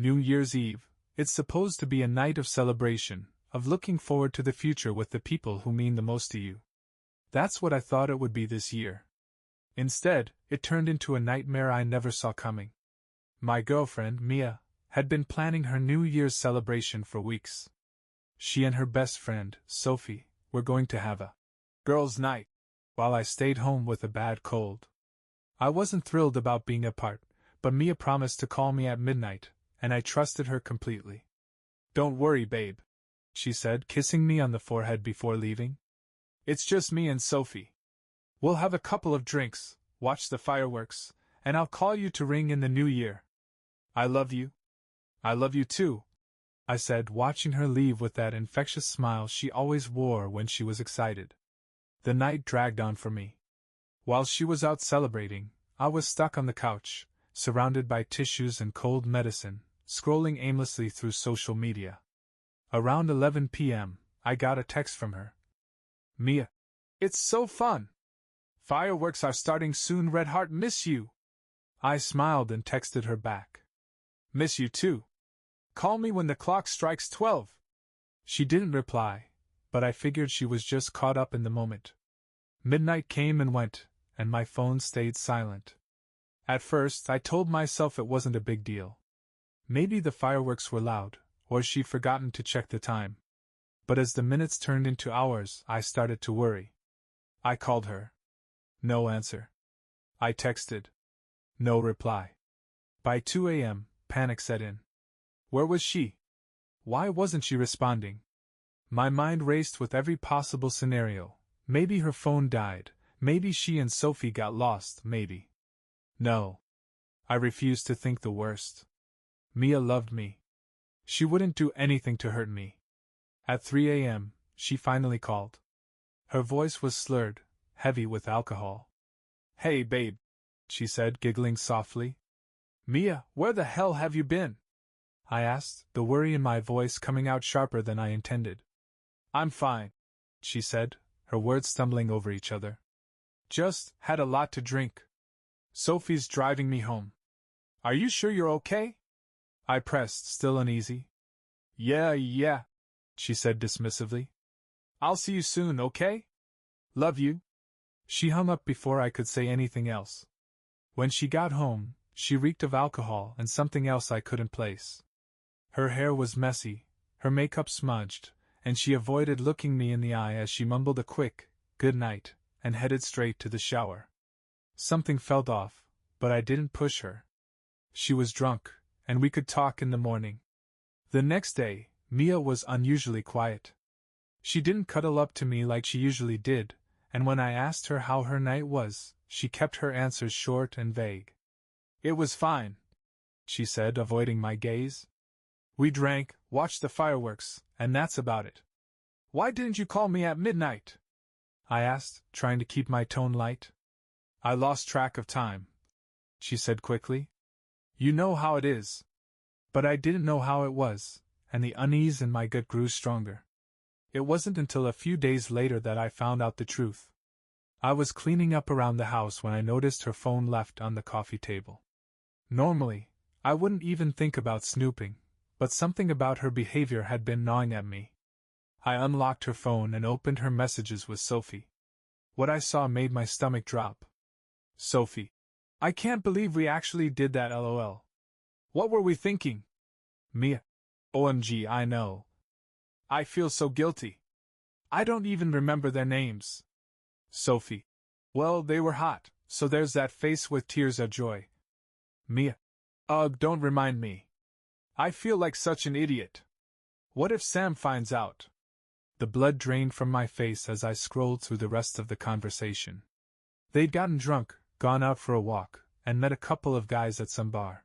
New Year's Eve. It's supposed to be a night of celebration, of looking forward to the future with the people who mean the most to you. That's what I thought it would be this year. Instead, it turned into a nightmare I never saw coming. My girlfriend, Mia, had been planning her New Year's celebration for weeks. She and her best friend, Sophie, were going to have a girls' night, while I stayed home with a bad cold. I wasn't thrilled about being apart, but Mia promised to call me at midnight, and I trusted her completely. "Don't worry, babe," she said, kissing me on the forehead before leaving. "It's just me and Sophie. We'll have a couple of drinks, watch the fireworks, and I'll call you to ring in the new year. I love you." "I love you too," I said, watching her leave with that infectious smile she always wore when she was excited. The night dragged on for me. While she was out celebrating, I was stuck on the couch, surrounded by tissues and cold medicine, scrolling aimlessly through social media. Around 11 p.m., I got a text from her. "Mia, it's so fun! Fireworks are starting soon. Red Heart, miss you." I smiled and texted her back. "Miss you too. Call me when the clock strikes 12. She didn't reply, but I figured she was just caught up in the moment. Midnight came and went, and my phone stayed silent. At first, I told myself it wasn't a big deal. Maybe the fireworks were loud, or she'd forgotten to check the time. But as the minutes turned into hours, I started to worry. I called her. No answer. I texted. No reply. By 2 a.m., panic set in. Where was she? Why wasn't she responding? My mind raced with every possible scenario. Maybe her phone died, maybe she and Sophie got lost, maybe. No. I refused to think the worst. Mia loved me. She wouldn't do anything to hurt me. At 3 a.m., she finally called. Her voice was slurred, heavy with alcohol. "Hey, babe," she said, giggling softly. "Mia, where the hell have you been?" I asked, the worry in my voice coming out sharper than I intended. "I'm fine," she said, her words stumbling over each other. "Just had a lot to drink. Sophie's driving me home. Are you sure you're okay?" I pressed, still uneasy. Yeah, she said dismissively. "I'll see you soon, okay? Love you." She hung up before I could say anything else. When she got home, she reeked of alcohol and something else I couldn't place. Her hair was messy, her makeup smudged, and she avoided looking me in the eye as she mumbled a quick, "good night," and headed straight to the shower. Something felt off, but I didn't push her. She was drunk, and we could talk in the morning. The next day, Mia was unusually quiet. She didn't cuddle up to me like she usually did, and when I asked her how her night was, she kept her answers short and vague. "It was fine," she said, avoiding my gaze. "We drank, watched the fireworks, and that's about it." "Why didn't you call me at midnight?" I asked, trying to keep my tone light. "I lost track of time," she said quickly. "You know how it is." But I didn't know how it was, and the unease in my gut grew stronger. It wasn't until a few days later that I found out the truth. I was cleaning up around the house when I noticed her phone left on the coffee table. Normally, I wouldn't even think about snooping, but something about her behavior had been gnawing at me. I unlocked her phone and opened her messages with Sophie. What I saw made my stomach drop. "Sophie. I can't believe we actually did that, lol. What were we thinking?" Mia. "OMG, I know. I feel so guilty. I don't even remember their names." Sophie. "Well, they were hot, so there's that face with tears of joy." Mia. "Ugh, don't remind me. I feel like such an idiot. What if Sam finds out?" The blood drained from my face as I scrolled through the rest of the conversation. They'd gotten drunk, gone out for a walk, and met a couple of guys at some bar.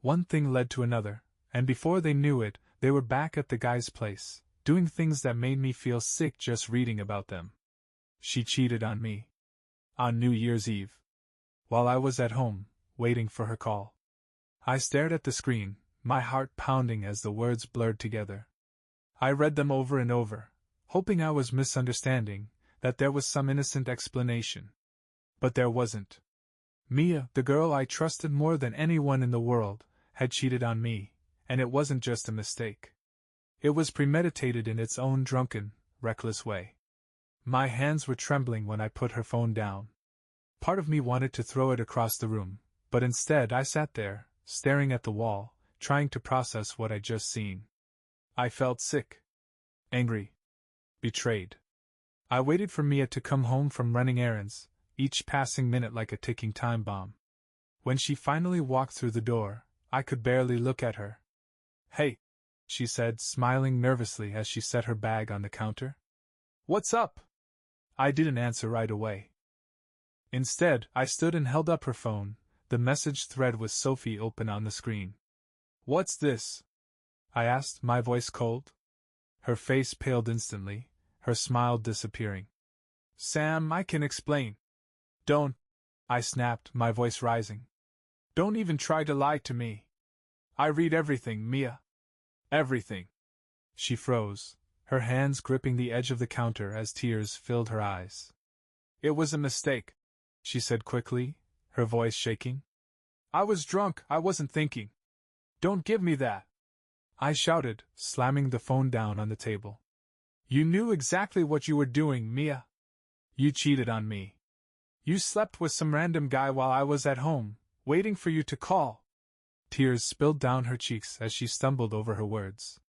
One thing led to another, and before they knew it, they were back at the guy's place, doing things that made me feel sick just reading about them. She cheated on me. On New Year's Eve. While I was at home, waiting for her call. I stared at the screen, my heart pounding as the words blurred together. I read them over and over, hoping I was misunderstanding, that there was some innocent explanation. But there wasn't. Mia, the girl I trusted more than anyone in the world, had cheated on me, and it wasn't just a mistake. It was premeditated in its own drunken, reckless way. My hands were trembling when I put her phone down. Part of me wanted to throw it across the room, but instead I sat there, staring at the wall, trying to process what I'd just seen. I felt sick. Angry. Betrayed. I waited for Mia to come home from running errands, each passing minute like a ticking time bomb. When she finally walked through the door, I could barely look at her. "Hey," she said, smiling nervously as she set her bag on the counter. "What's up?" I didn't answer right away. Instead, I stood and held up her phone, the message thread with Sophie open on the screen. "What's this?" I asked, my voice cold. Her face paled instantly, her smile disappearing. "Sam, I can explain." "Don't," I snapped, my voice rising. "Don't even try to lie to me. I read everything, Mia. Everything." She froze, her hands gripping the edge of the counter as tears filled her eyes. "It was a mistake," she said quickly, her voice shaking. "I was drunk, I wasn't thinking. Don't give me that," I shouted, slamming the phone down on the table. "You knew exactly what you were doing, Mia. You cheated on me. You slept with some random guy while I was at home, waiting for you to call." Tears spilled down her cheeks as she stumbled over her words.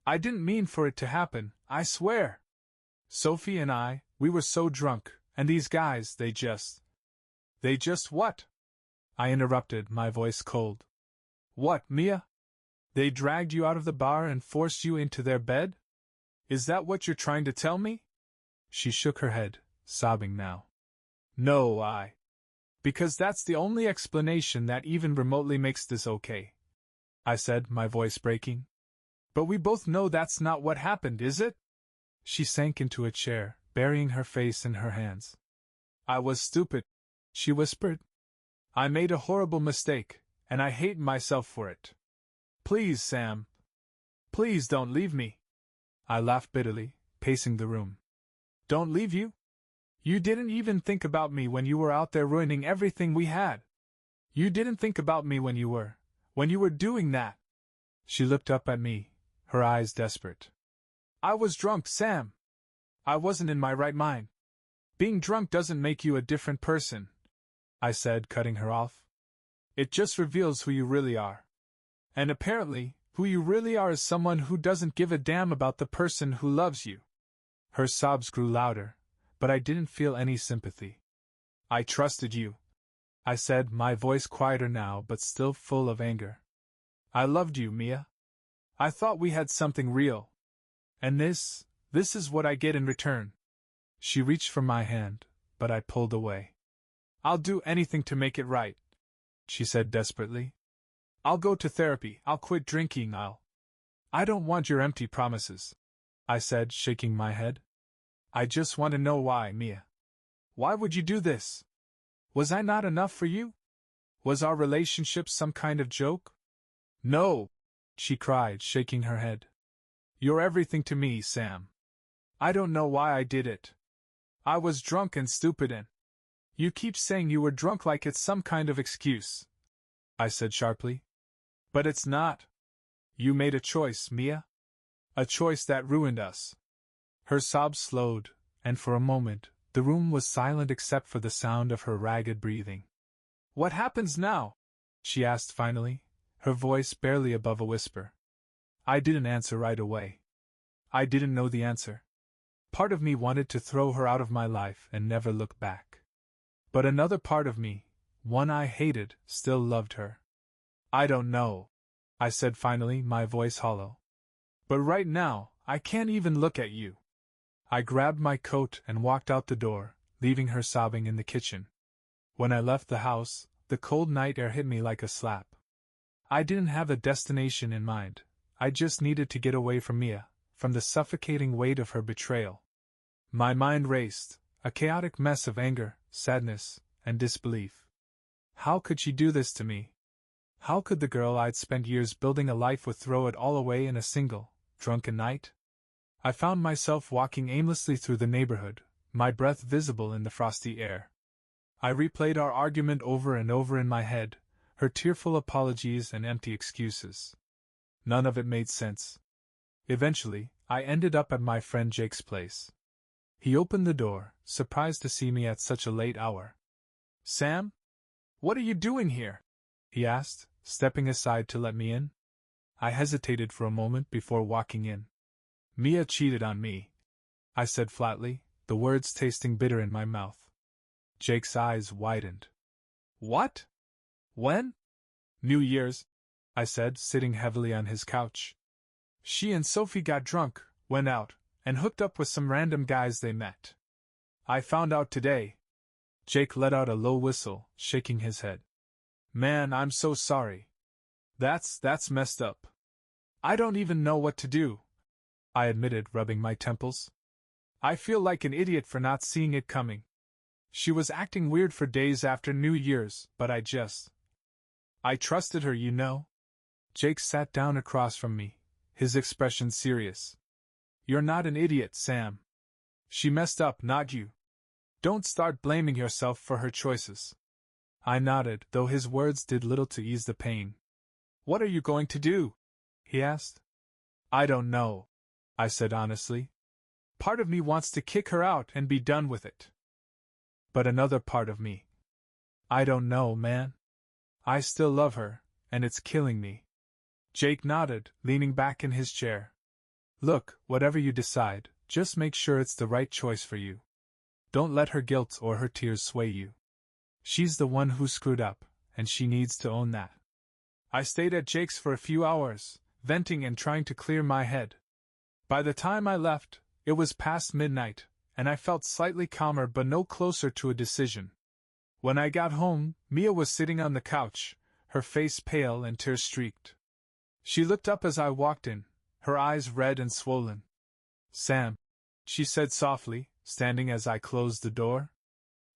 "I didn't mean for it to happen, I swear. Sophie and we were so drunk, and these guys, they just what?" I interrupted, my voice cold. "What, Mia? They dragged you out of the bar and forced you into their bed? Is that what you're trying to tell me?" She shook her head, sobbing now. "No, because that's the only explanation that even remotely makes this okay," I said, my voice breaking. "But we both know that's not what happened, is it?" She sank into a chair, burying her face in her hands. "I was stupid," she whispered. "I made a horrible mistake, and I hate myself for it. Please, Sam. Please don't leave me." I laughed bitterly, pacing the room. "Don't leave you? You didn't even think about me when you were out there ruining everything we had. You didn't think about me when you were doing that." She looked up at me, her eyes desperate. "I was drunk, Sam. I wasn't in my right mind. Being drunk doesn't make you a different person," I said, cutting her off. "It just reveals who you really are. And apparently, who you really are is someone who doesn't give a damn about the person who loves you." Her sobs grew louder, but I didn't feel any sympathy. "I trusted you," I said, my voice quieter now but still full of anger. "I loved you, Mia. I thought we had something real. And this is what I get in return." She reached for my hand, but I pulled away. "I'll do anything to make it right," she said desperately. "I'll go to therapy, I'll quit drinking, I don't want your empty promises," I said, shaking my head. "I just want to know why, Mia. Why would you do this? Was I not enough for you? Was our relationship some kind of joke?" "No," she cried, shaking her head. "You're everything to me, Sam. I don't know why I did it. I was drunk and stupid and—" "You keep saying you were drunk like it's some kind of excuse," I said sharply. "But it's not. You made a choice, Mia. A choice that ruined us." Her sobs slowed, and for a moment, the room was silent except for the sound of her ragged breathing. "What happens now?" she asked finally, her voice barely above a whisper. I didn't answer right away. I didn't know the answer. Part of me wanted to throw her out of my life and never look back. But another part of me, one I hated, still loved her. "I don't know," I said finally, my voice hollow. "But right now, I can't even look at you." I grabbed my coat and walked out the door, leaving her sobbing in the kitchen. When I left the house, the cold night air hit me like a slap. I didn't have a destination in mind, I just needed to get away from Mia, from the suffocating weight of her betrayal. My mind raced, a chaotic mess of anger, sadness, and disbelief. How could she do this to me? How could the girl I'd spent years building a life with throw it all away in a single, drunken night? I found myself walking aimlessly through the neighborhood, my breath visible in the frosty air. I replayed our argument over and over in my head, her tearful apologies and empty excuses. None of it made sense. Eventually, I ended up at my friend Jake's place. He opened the door, surprised to see me at such a late hour. "Sam? What are you doing here?" he asked, stepping aside to let me in. I hesitated for a moment before walking in. "Mia cheated on me," I said flatly, the words tasting bitter in my mouth. Jake's eyes widened. "What? When?" "New Year's," I said, sitting heavily on his couch. "She and Sophie got drunk, went out, and hooked up with some random guys they met. I found out today." Jake let out a low whistle, shaking his head. "Man, I'm so sorry. That's messed up. I don't even know what to do," I admitted, rubbing my temples. "I feel like an idiot for not seeing it coming. She was acting weird for days after New Year's, but I trusted her, you know." Jake sat down across from me, his expression serious. "You're not an idiot, Sam. She messed up, not you. Don't start blaming yourself for her choices." I nodded, though his words did little to ease the pain. "What are you going to do?" he asked. "I don't know," I said honestly. "Part of me wants to kick her out and be done with it. But another part of me, I don't know, man. I still love her, and it's killing me." Jake nodded, leaning back in his chair. "Look, whatever you decide, just make sure it's the right choice for you. Don't let her guilt or her tears sway you. She's the one who screwed up, and she needs to own that." I stayed at Jake's for a few hours, venting and trying to clear my head. By the time I left, it was past midnight, and I felt slightly calmer but no closer to a decision. When I got home, Mia was sitting on the couch, her face pale and tear-streaked. She looked up as I walked in, her eyes red and swollen. "Sam," she said softly, standing as I closed the door.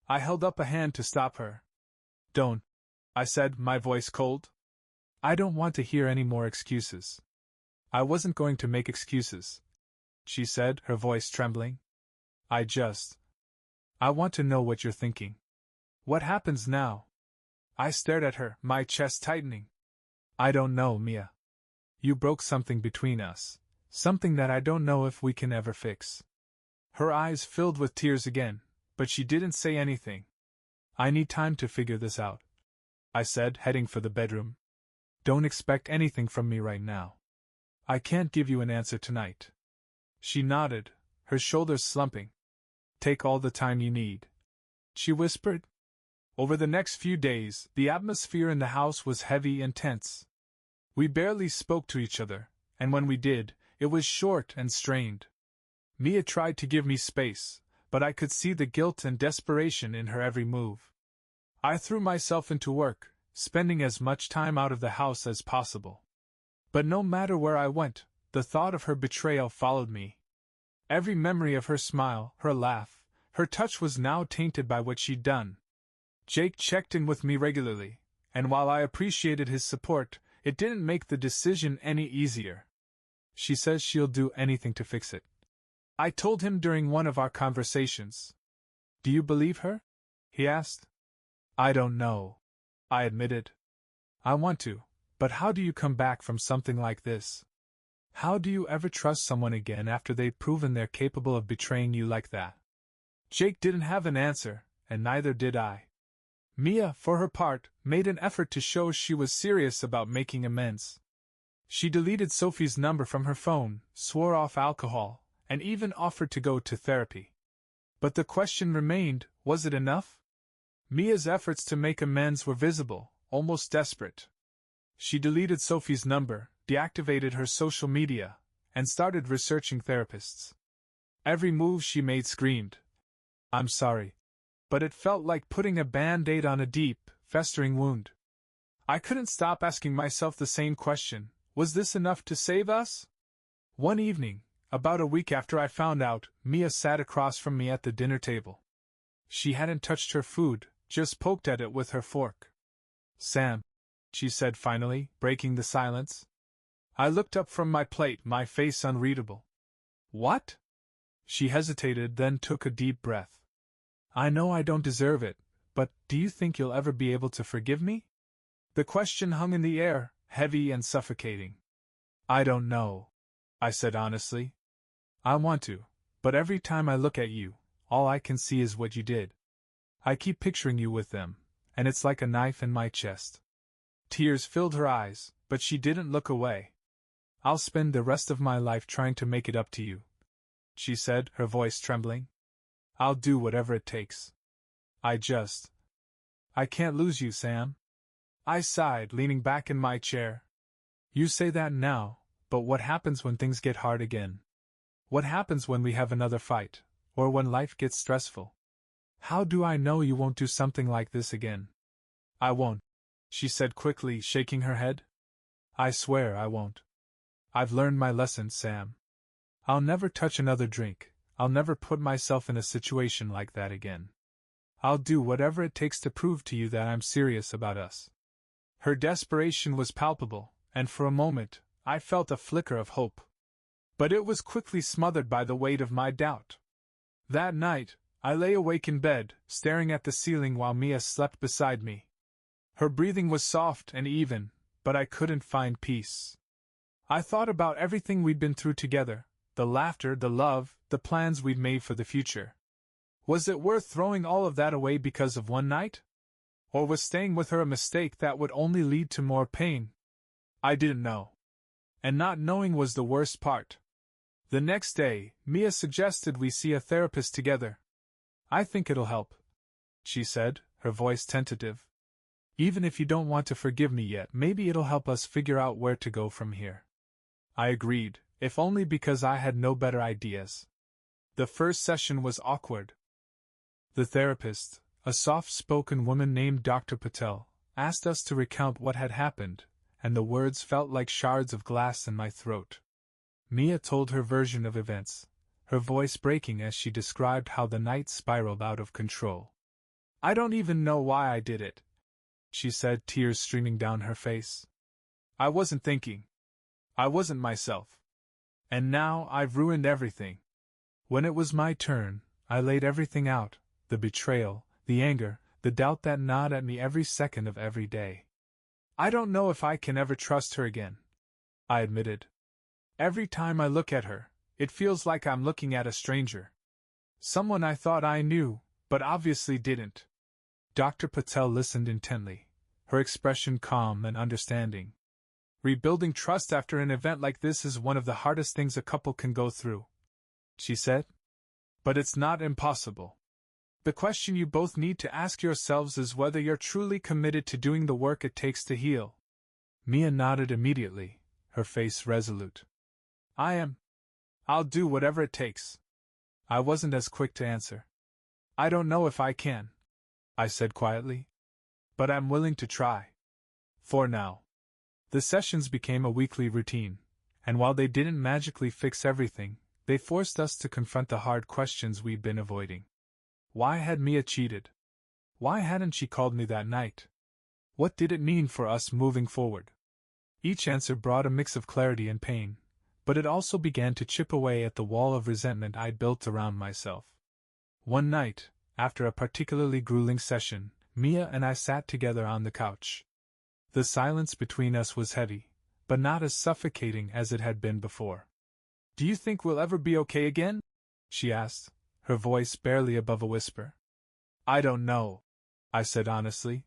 I held up a hand to stop her. "Don't," I said, my voice cold. "I don't want to hear any more excuses." "I wasn't going to make excuses," she said, her voice trembling. I want to know what you're thinking. What happens now?" I stared at her, my chest tightening. "I don't know, Mia. You broke something between us, something that I don't know if we can ever fix." Her eyes filled with tears again, but she didn't say anything. "I need time to figure this out," I said, heading for the bedroom. "Don't expect anything from me right now. I can't give you an answer tonight." She nodded, her shoulders slumping. "Take all the time you need," she whispered. Over the next few days, the atmosphere in the house was heavy and tense. We barely spoke to each other, and when we did, it was short and strained. Mia tried to give me space, but I could see the guilt and desperation in her every move. I threw myself into work, spending as much time out of the house as possible. But no matter where I went, the thought of her betrayal followed me. Every memory of her smile, her laugh, her touch was now tainted by what she'd done. Jake checked in with me regularly, and while I appreciated his support, it didn't make the decision any easier. "She says she'll do anything to fix it," I told him during one of our conversations. "Do you believe her?" he asked. "I don't know," I admitted. "I want to, but how do you come back from something like this? How do you ever trust someone again after they've proven they're capable of betraying you like that?" Jake didn't have an answer, and neither did I. Mia, for her part, made an effort to show she was serious about making amends. She deleted Sophie's number from her phone, swore off alcohol, and even offered to go to therapy. But the question remained, was it enough? Mia's efforts to make amends were visible, almost desperate. She deleted Sophie's number, deactivated her social media, and started researching therapists. Every move she made screamed, "I'm sorry." But it felt like putting a band-aid on a deep, festering wound. I couldn't stop asking myself the same question, was this enough to save us? One evening, about a week after I found out, Mia sat across from me at the dinner table. She hadn't touched her food, just poked at it with her fork. "Sam," she said finally, breaking the silence. I looked up from my plate, my face unreadable. "What?" She hesitated, then took a deep breath. "I know I don't deserve it, but do you think you'll ever be able to forgive me?" The question hung in the air, heavy and suffocating. I don't know, I said honestly. I want to, but every time I look at you, all I can see is what you did. I keep picturing you with them, and it's like a knife in my chest. Tears filled her eyes, but she didn't look away. I'll spend the rest of my life trying to make it up to you, she said, her voice trembling. I'll do whatever it takes. I can't lose you, Sam. I sighed, leaning back in my chair. You say that now, but what happens when things get hard again? What happens when we have another fight, or when life gets stressful? How do I know you won't do something like this again? I won't, she said quickly, shaking her head. I swear I won't. I've learned my lesson, Sam. I'll never touch another drink, I'll never put myself in a situation like that again. I'll do whatever it takes to prove to you that I'm serious about us. Her desperation was palpable, and for a moment, I felt a flicker of hope. But it was quickly smothered by the weight of my doubt. That night, I lay awake in bed, staring at the ceiling while Mia slept beside me. Her breathing was soft and even, but I couldn't find peace. I thought about everything we'd been through together, the laughter, the love, the plans we'd made for the future. Was it worth throwing all of that away because of one night? Or was staying with her a mistake that would only lead to more pain? I didn't know. And not knowing was the worst part. The next day, Mia suggested we see a therapist together. I think it'll help, she said, her voice tentative. Even if you don't want to forgive me yet, maybe it'll help us figure out where to go from here. I agreed, if only because I had no better ideas. The first session was awkward. The therapist, a soft-spoken woman named Dr. Patel, asked us to recount what had happened, and the words felt like shards of glass in my throat. Mia told her version of events, her voice breaking as she described how the night spiraled out of control. I don't even know why I did it, she said, tears streaming down her face. I wasn't thinking. I wasn't myself. And now I've ruined everything. When it was my turn, I laid everything out, the betrayal, the anger, the doubt that gnawed at me every second of every day. I don't know if I can ever trust her again, I admitted. Every time I look at her, it feels like I'm looking at a stranger. Someone I thought I knew, but obviously didn't. Dr. Patel listened intently, her expression calm and understanding. Rebuilding trust after an event like this is one of the hardest things a couple can go through, she said. But it's not impossible. The question you both need to ask yourselves is whether you're truly committed to doing the work it takes to heal. Mia nodded immediately, her face resolute. I am. I'll do whatever it takes. I wasn't as quick to answer. I don't know if I can, I said quietly. But I'm willing to try. For now. The sessions became a weekly routine, and while they didn't magically fix everything, they forced us to confront the hard questions we'd been avoiding. Why had Mia cheated? Why hadn't she called me that night? What did it mean for us moving forward? Each answer brought a mix of clarity and pain, but it also began to chip away at the wall of resentment I'd built around myself. One night, after a particularly grueling session, Mia and I sat together on the couch. The silence between us was heavy, but not as suffocating as it had been before. Do you think we'll ever be okay again? She asked, her voice barely above a whisper. I don't know, I said honestly.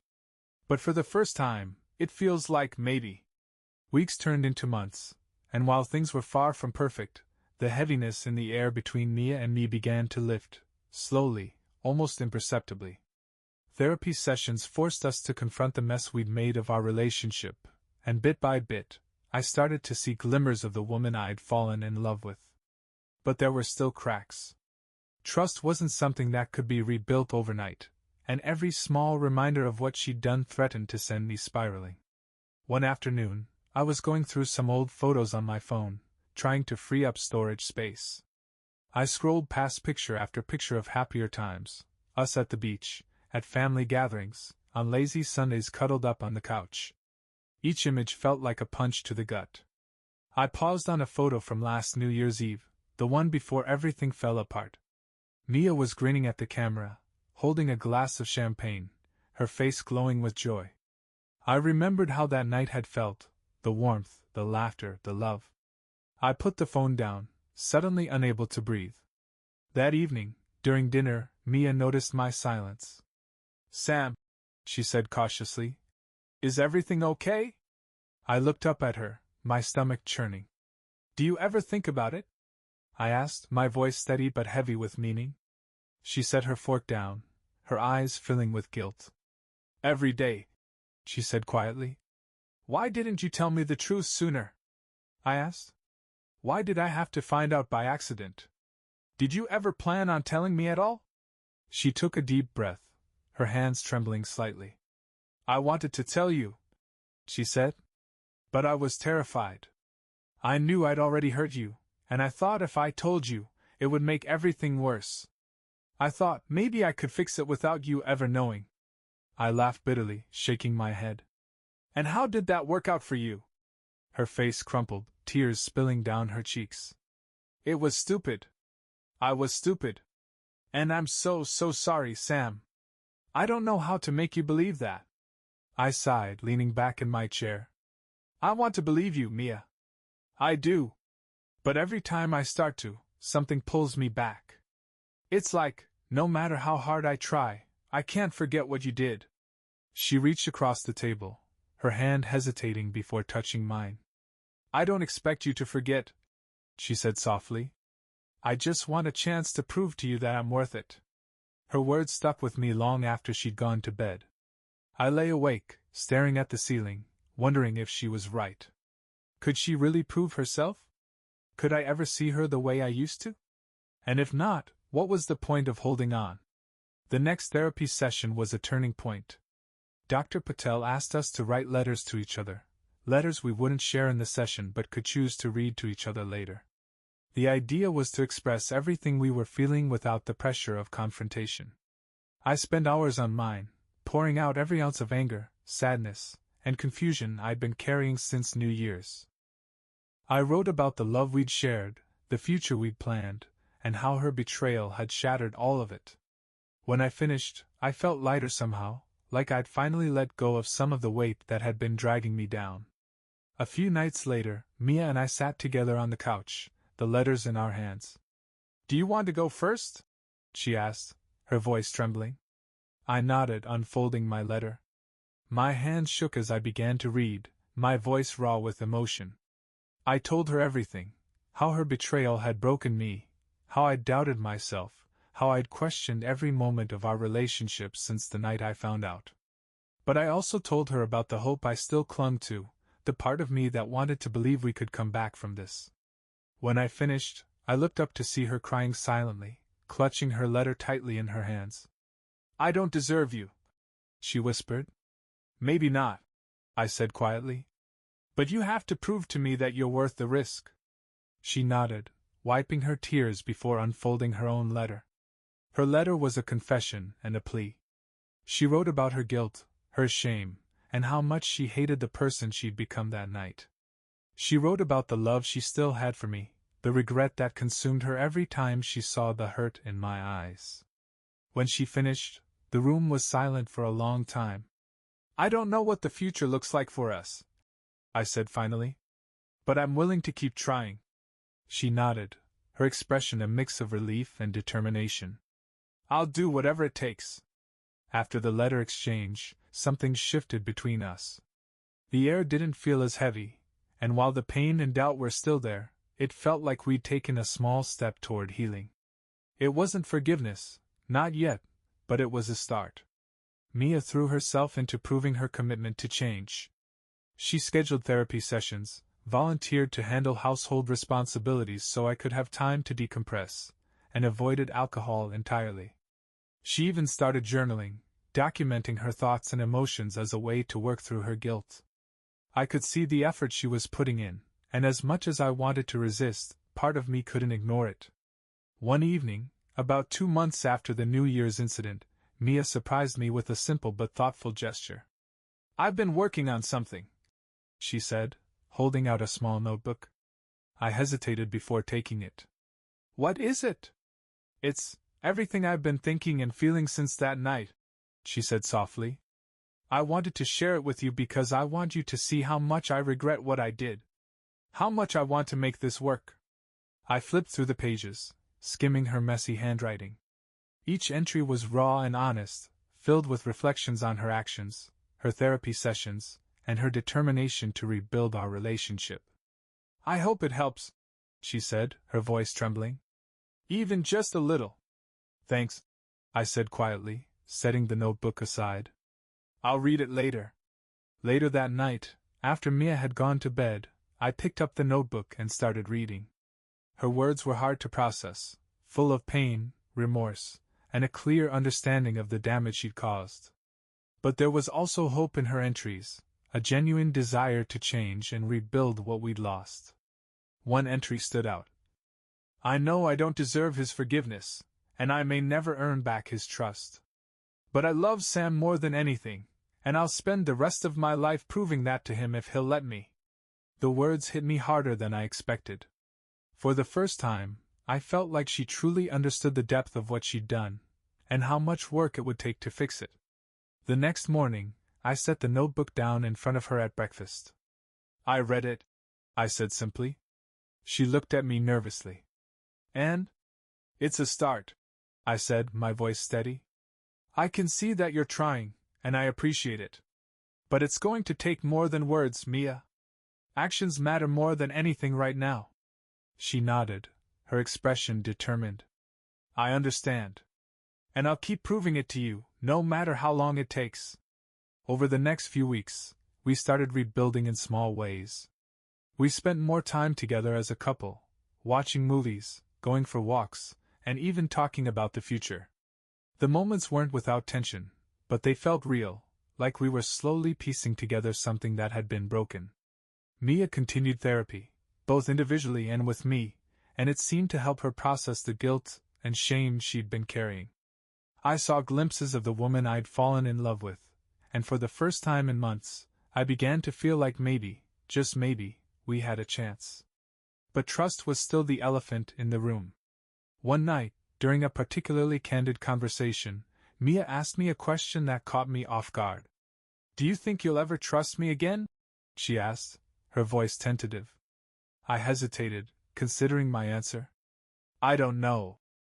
But for the first time, it feels like maybe. Weeks turned into months, and while things were far from perfect, the heaviness in the air between Mia and me began to lift, slowly, almost imperceptibly. Therapy sessions forced us to confront the mess we'd made of our relationship, and bit by bit, I started to see glimmers of the woman I'd fallen in love with. But there were still cracks. Trust wasn't something that could be rebuilt overnight, and every small reminder of what she'd done threatened to send me spiraling. One afternoon, I was going through some old photos on my phone, trying to free up storage space. I scrolled past picture after picture of happier times, us at the beach, at family gatherings, on lazy Sundays cuddled up on the couch. Each image felt like a punch to the gut. I paused on a photo from last New Year's Eve, the one before everything fell apart. Mia was grinning at the camera, holding a glass of champagne, her face glowing with joy. I remembered how that night had felt, the warmth, the laughter, the love. I put the phone down, suddenly unable to breathe. That evening, during dinner, Mia noticed my silence. "Sam," she said cautiously, "is everything okay?" I looked up at her, my stomach churning. "Do you ever think about it?" I asked, my voice steady but heavy with meaning. She set her fork down, her eyes filling with guilt. "Every day," she said quietly. "Why didn't you tell me the truth sooner?" I asked. "Why did I have to find out by accident? Did you ever plan on telling me at all?" She took a deep breath, her hands trembling slightly. "I wanted to tell you," she said. "But I was terrified. I knew I'd already hurt you, and I thought if I told you, it would make everything worse. I thought maybe I could fix it without you ever knowing." I laughed bitterly, shaking my head. "And how did that work out for you?" Her face crumpled, tears spilling down her cheeks. "It was stupid. I was stupid. And I'm so sorry, Sam. I don't know how to make you believe that." I sighed, leaning back in my chair. "I want to believe you, Mia. I do. But every time I start to, something pulls me back. It's like, no matter how hard I try, I can't forget what you did." She reached across the table, her hand hesitating before touching mine. "I don't expect you to forget," she said softly. "I just want a chance to prove to you that I'm worth it." Her words stuck with me long after she'd gone to bed. I lay awake, staring at the ceiling, wondering if she was right. Could she really prove herself? Could I ever see her the way I used to? And if not, what was the point of holding on? The next therapy session was a turning point. Dr. Patel asked us to write letters to each other, letters we wouldn't share in the session but could choose to read to each other later. The idea was to express everything we were feeling without the pressure of confrontation. I spent hours on mine, pouring out every ounce of anger, sadness, and confusion I'd been carrying since New Year's. I wrote about the love we'd shared, the future we'd planned, and how her betrayal had shattered all of it. When I finished, I felt lighter somehow, like I'd finally let go of some of the weight that had been dragging me down. A few nights later, Mia and I sat together on the couch, the letters in our hands. "Do you want to go first?" she asked, her voice trembling. I nodded, unfolding my letter. My hands shook as I began to read, my voice raw with emotion. I told her everything, how her betrayal had broken me, how I'd doubted myself, how I'd questioned every moment of our relationship since the night I found out. But I also told her about the hope I still clung to, the part of me that wanted to believe we could come back from this. When I finished, I looked up to see her crying silently, clutching her letter tightly in her hands. "I don't deserve you," she whispered. "Maybe not," I said quietly. "But you have to prove to me that you're worth the risk." She nodded, wiping her tears before unfolding her own letter. Her letter was a confession and a plea. She wrote about her guilt, her shame, and how much she hated the person she'd become that night. She wrote about the love she still had for me, the regret that consumed her every time she saw the hurt in my eyes. When she finished, the room was silent for a long time. "I don't know what the future looks like for us," I said finally. "But I'm willing to keep trying." She nodded, her expression a mix of relief and determination. "I'll do whatever it takes." After the letter exchange, something shifted between us. The air didn't feel as heavy, and while the pain and doubt were still there, it felt like we'd taken a small step toward healing. It wasn't forgiveness, not yet, but it was a start. Mia threw herself into proving her commitment to change. She scheduled therapy sessions, volunteered to handle household responsibilities so I could have time to decompress, and avoided alcohol entirely. She even started journaling, documenting her thoughts and emotions as a way to work through her guilt. I could see the effort she was putting in, and as much as I wanted to resist, part of me couldn't ignore it. One evening, about 2 months after the New Year's incident, Mia surprised me with a simple but thoughtful gesture. "I've been working on something," she said, holding out a small notebook. I hesitated before taking it. "What is it?" "It's everything I've been thinking and feeling since that night," she said softly. "I wanted to share it with you because I want you to see how much I regret what I did." How much I want to make this work. I flipped through the pages, skimming her messy handwriting. Each entry was raw and honest, filled with reflections on her actions, her therapy sessions, and her determination to rebuild our relationship. I hope it helps, she said, her voice trembling. Even just a little. Thanks, I said quietly, setting the notebook aside. I'll read it later. Later that night, after Mia had gone to bed, I picked up the notebook and started reading. Her words were hard to process, full of pain, remorse, and a clear understanding of the damage she'd caused. But there was also hope in her entries, a genuine desire to change and rebuild what we'd lost. One entry stood out. I know I don't deserve his forgiveness, and I may never earn back his trust. But I love Sam more than anything, and I'll spend the rest of my life proving that to him if he'll let me. The words hit me harder than I expected. For the first time, I felt like she truly understood the depth of what she'd done, and how much work it would take to fix it. The next morning, I set the notebook down in front of her at breakfast. I read it, I said simply. She looked at me nervously. And? It's a start, I said, my voice steady. I can see that you're trying, and I appreciate it. But it's going to take more than words, Mia. Actions matter more than anything right now. She nodded, her expression determined. I understand. And I'll keep proving it to you, no matter how long it takes. Over the next few weeks, we started rebuilding in small ways. We spent more time together as a couple, watching movies, going for walks, and even talking about the future. The moments weren't without tension, but they felt real, like we were slowly piecing together something that had been broken. Mia continued therapy, both individually and with me, and it seemed to help her process the guilt and shame she'd been carrying. I saw glimpses of the woman I'd fallen in love with, and for the first time in months, I began to feel like maybe, just maybe, we had a chance. But trust was still the elephant in the room. One night, during a particularly candid conversation, Mia asked me a question that caught me off guard. Do you think you'll ever trust me again? She asked, her voice tentative. I hesitated, considering my answer. I don't know,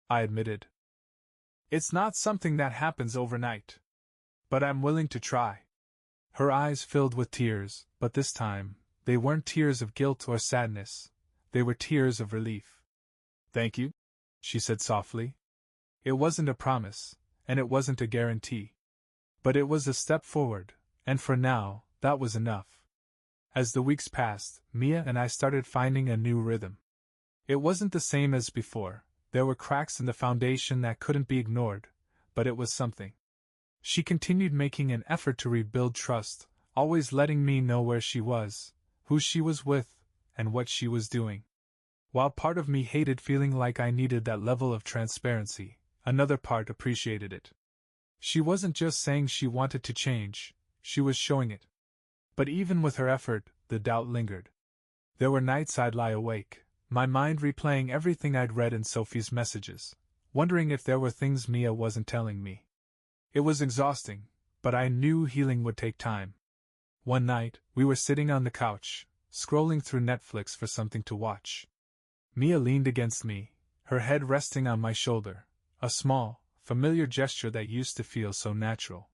I admitted. It's not something that happens overnight. But I'm willing to try. Her eyes filled with tears, but this time, they weren't tears of guilt or sadness. They were tears of relief. Thank you, she said softly. It wasn't a promise, and it wasn't a guarantee. But it was a step forward, and for now, that was enough. As the weeks passed, Mia and I started finding a new rhythm. It wasn't the same as before. There were cracks in the foundation that couldn't be ignored, but it was something. She continued making an effort to rebuild trust, always letting me know where she was, who she was with, and what she was doing. While part of me hated feeling like I needed that level of transparency, another part appreciated it. She wasn't just saying she wanted to change, she was showing it. But even with her effort, the doubt lingered. There were nights I'd lie awake, my mind replaying everything I'd read in Sophie's messages, wondering if there were things Mia wasn't telling me. It was exhausting, but I knew healing would take time. One night, we were sitting on the couch, scrolling through Netflix for something to watch. Mia leaned against me, her head resting on my shoulder, a small, familiar gesture that used to feel so natural.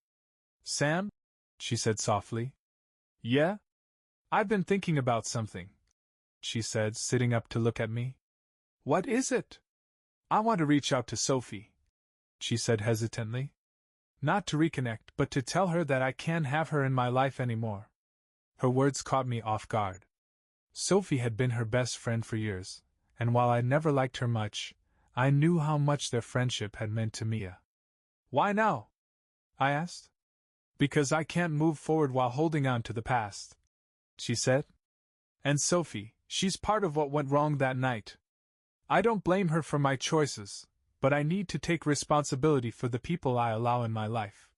Sam? She said softly. Yeah? I've been thinking about something, she said, sitting up to look at me. What is it? I want to reach out to Sophie, she said hesitantly. Not to reconnect, but to tell her that I can't have her in my life anymore. Her words caught me off guard. Sophie had been her best friend for years, and while I never liked her much, I knew how much their friendship had meant to Mia. Why now? I asked. Because I can't move forward while holding on to the past, she said. And Sophie, she's part of what went wrong that night. I don't blame her for my choices, but I need to take responsibility for the people I allow in my life.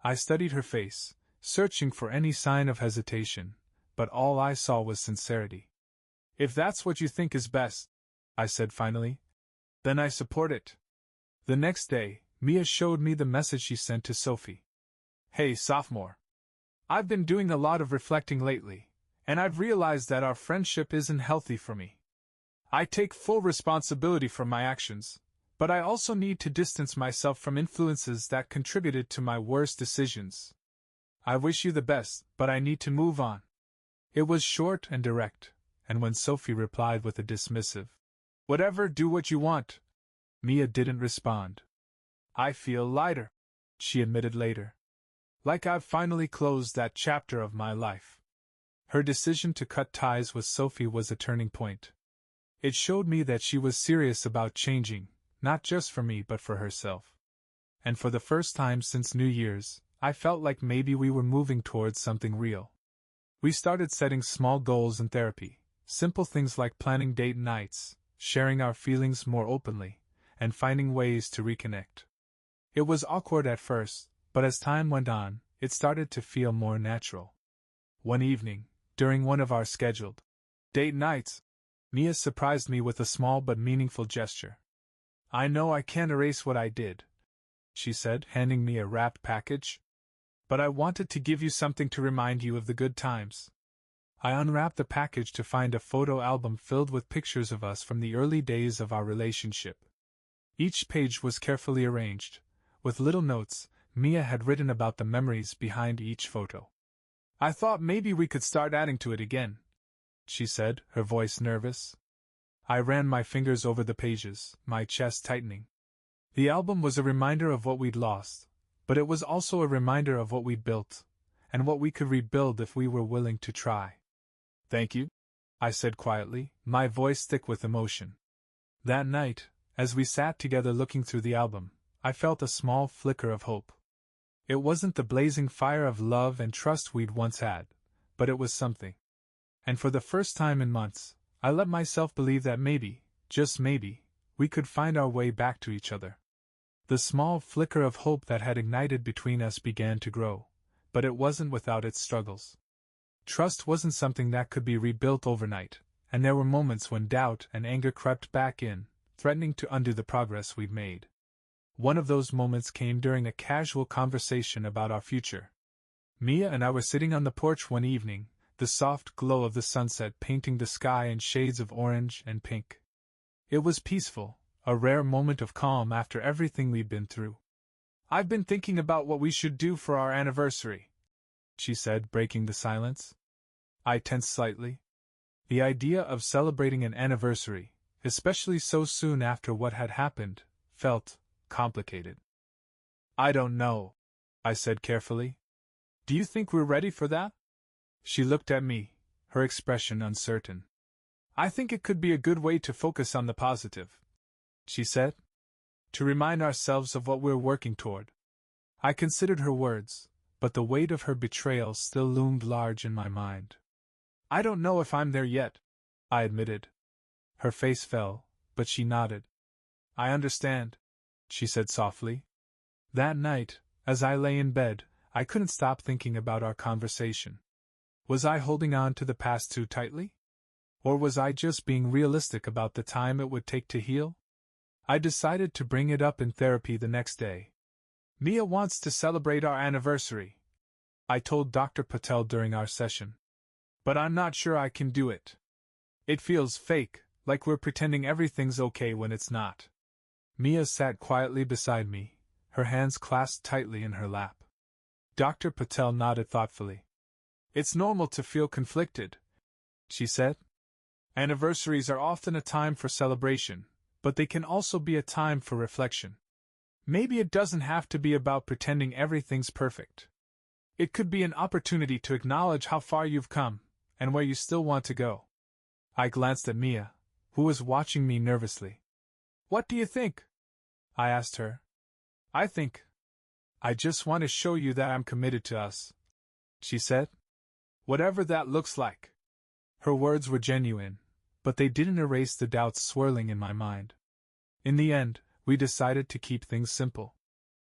I studied her face, searching for any sign of hesitation, but all I saw was sincerity. If that's what you think is best, I said finally, then I support it. The next day, Mia showed me the message she sent to Sophie. Hey, sophomore. I've been doing a lot of reflecting lately, and I've realized that our friendship isn't healthy for me. I take full responsibility for my actions, but I also need to distance myself from influences that contributed to my worst decisions. I wish you the best, but I need to move on. It was short and direct, and when Sophie replied with a dismissive, "Whatever, do what you want," Mia didn't respond. "I feel lighter," she admitted later. "Like I've finally closed that chapter of my life." Her decision to cut ties with Sophie was a turning point. It showed me that she was serious about changing, not just for me but for herself. And for the first time since New Year's, I felt like maybe we were moving towards something real. We started setting small goals in therapy, simple things like planning date nights, sharing our feelings more openly, and finding ways to reconnect. It was awkward at first, but as time went on, it started to feel more natural. One evening, during one of our scheduled date nights, Mia surprised me with a small but meaningful gesture. "I know I can't erase what I did," she said, handing me a wrapped package, "but I wanted to give you something to remind you of the good times." I unwrapped the package to find a photo album filled with pictures of us from the early days of our relationship. Each page was carefully arranged, with little notes Mia had written about the memories behind each photo. "I thought maybe we could start adding to it again," she said, her voice nervous. I ran my fingers over the pages, my chest tightening. The album was a reminder of what we'd lost, but it was also a reminder of what we'd built, and what we could rebuild if we were willing to try. "Thank you," I said quietly, my voice thick with emotion. That night, as we sat together looking through the album, I felt a small flicker of hope. It wasn't the blazing fire of love and trust we'd once had, but it was something. And for the first time in months, I let myself believe that maybe, just maybe, we could find our way back to each other. The small flicker of hope that had ignited between us began to grow, but it wasn't without its struggles. Trust wasn't something that could be rebuilt overnight, and there were moments when doubt and anger crept back in, threatening to undo the progress we'd made. One of those moments came during a casual conversation about our future. Mia and I were sitting on the porch one evening, the soft glow of the sunset painting the sky in shades of orange and pink. It was peaceful, a rare moment of calm after everything we'd been through. "I've been thinking about what we should do for our anniversary," she said, breaking the silence. I tensed slightly. The idea of celebrating an anniversary, especially so soon after what had happened, felt complicated. "I don't know," I said carefully. "Do you think we're ready for that?" She looked at me, her expression uncertain. "I think it could be a good way to focus on the positive," she said. "To remind ourselves of what we're working toward." I considered her words, but the weight of her betrayal still loomed large in my mind. "I don't know if I'm there yet," I admitted. Her face fell, but she nodded. "I understand," she said softly. That night, as I lay in bed, I couldn't stop thinking about our conversation. Was I holding on to the past too tightly? Or was I just being realistic about the time it would take to heal? I decided to bring it up in therapy the next day. "Mia wants to celebrate our anniversary," I told Dr. Patel during our session. "But I'm not sure I can do it. It feels fake, like we're pretending everything's okay when it's not." Mia sat quietly beside me, her hands clasped tightly in her lap. Dr. Patel nodded thoughtfully. "It's normal to feel conflicted," she said. "Anniversaries are often a time for celebration, but they can also be a time for reflection. Maybe it doesn't have to be about pretending everything's perfect. It could be an opportunity to acknowledge how far you've come, and where you still want to go." I glanced at Mia, who was watching me nervously. "What do you think?" I asked her. I just want to show you that I'm committed to us," she said. "Whatever that looks like." Her words were genuine, but they didn't erase the doubts swirling in my mind. In the end, we decided to keep things simple.